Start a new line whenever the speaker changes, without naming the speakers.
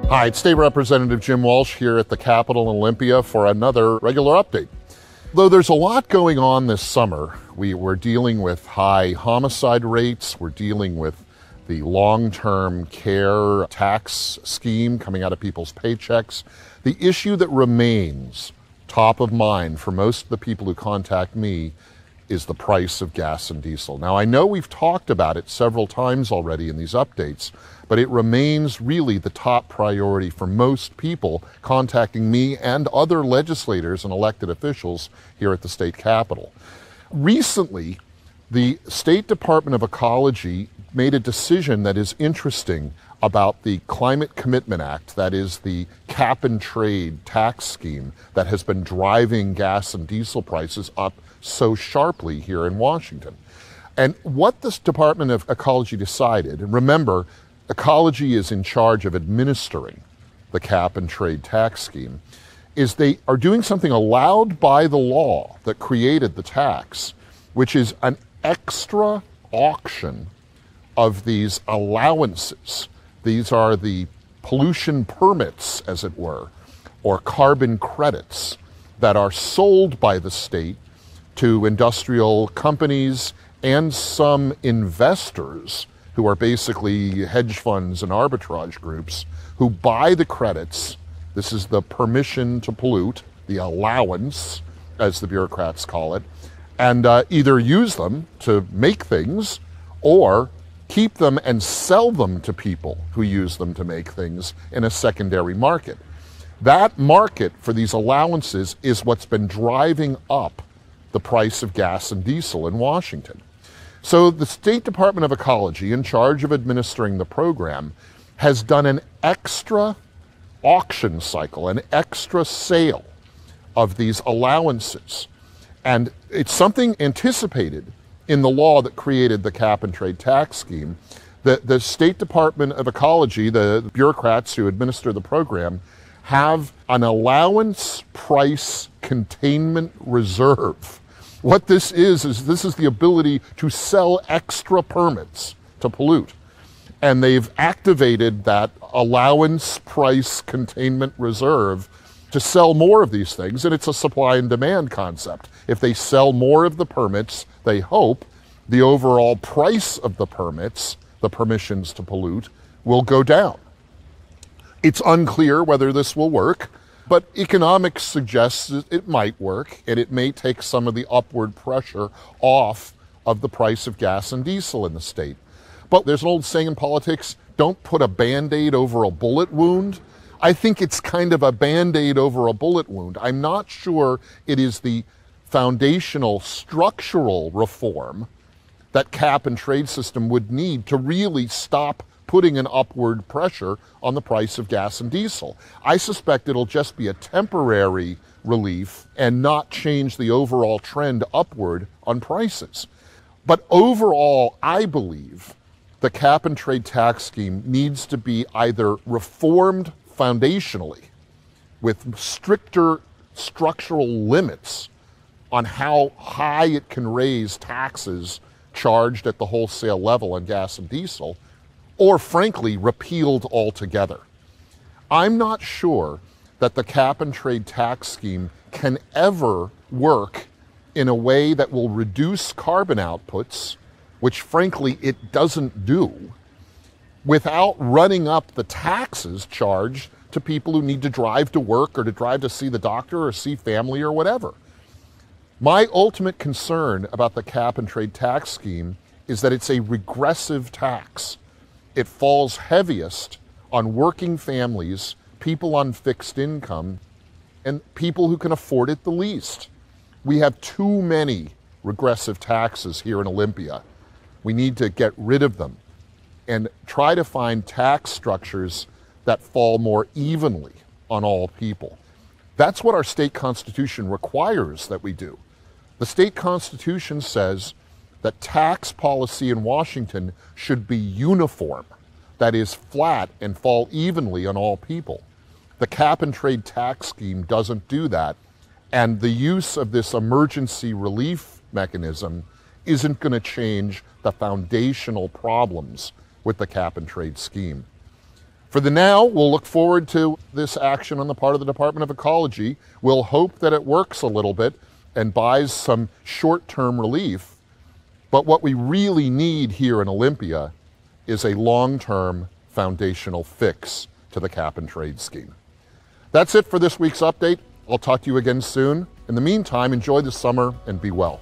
Hi, it's State Representative Jim Walsh here at the Capitol in Olympia for another regular update. Though there's a lot going on this summer, we're dealing with high homicide rates, we're dealing with the long-term care tax scheme coming out of people's paychecks. The issue that remains top of mind for most of the people who contact me is the price of gas and diesel. Now, I know we've talked about it several times already in these updates, but it remains really the top priority for most people contacting me and other legislators and elected officials here at the state capitol. Recently, the State Department of Ecology made a decision that is interesting about the Climate Commitment Act, that is the cap and trade tax scheme that has been driving gas and diesel prices up so sharply here in Washington. And what this Department of Ecology decided, and remember, Ecology is in charge of administering the cap and trade tax scheme, is they are doing something allowed by the law that created the tax, which is an extra auction of these allowances. These are the pollution permits, as it were, or carbon credits that are sold by the state to industrial companies and some investors who are basically hedge funds and arbitrage groups who buy the credits. This is the permission to pollute, the allowance, as the bureaucrats call it, and either use them to make things or keep them and sell them to people who use them to make things in a secondary market. That market for these allowances is what's been driving up the price of gas and diesel in Washington. So the State Department of Ecology, in charge of administering the program, has done an extra auction cycle, an extra sale of these allowances. And it's something anticipated in the law that created the cap and trade tax scheme. The State Department of Ecology, the bureaucrats who administer the program, have an allowance price containment reserve. What this is the ability to sell extra permits to pollute. And they've activated that allowance price containment reserve to sell more of these things, and it's a supply and demand concept. If they sell more of the permits, they hope the overall price of the permits, the permissions to pollute, will go down. It's unclear whether this will work, but economics suggests it might work, and it may take some of the upward pressure off of the price of gas and diesel in the state. But there's an old saying in politics, don't put a Band-Aid over a bullet wound. I think it's kind of a Band-Aid over a bullet wound. I'm not sure it is the foundational structural reform that cap and trade system would need to really stop putting an upward pressure on the price of gas and diesel. I suspect it'll just be a temporary relief and not change the overall trend upward on prices. But overall, I believe the cap and trade tax scheme needs to be either reformed foundationally with stricter structural limits on how high it can raise taxes charged at the wholesale level on gas and diesel, or frankly, repealed altogether. I'm not sure that the cap and trade tax scheme can ever work in a way that will reduce carbon outputs, which frankly it doesn't do, without running up the taxes charged to people who need to drive to work or to drive to see the doctor or see family or whatever. My ultimate concern about the cap and trade tax scheme is that it's a regressive tax. It falls heaviest on working families, people on fixed income, and people who can afford it the least. We have too many regressive taxes here in Olympia. We need to get rid of them and try to find tax structures that fall more evenly on all people. That's what our state constitution requires that we do. The state constitution says that tax policy in Washington should be uniform, that is, flat and fall evenly on all people. The cap and trade tax scheme doesn't do that, and the use of this emergency relief mechanism isn't going to change the foundational problems with the cap and trade scheme. For the now, we'll look forward to this action on the part of the Department of Ecology. We'll hope that it works a little bit and buys some short-term relief. But what we really need here in Olympia is a long-term foundational fix to the cap-and-trade scheme. That's it for this week's update. I'll talk to you again soon. In the meantime, enjoy the summer and be well.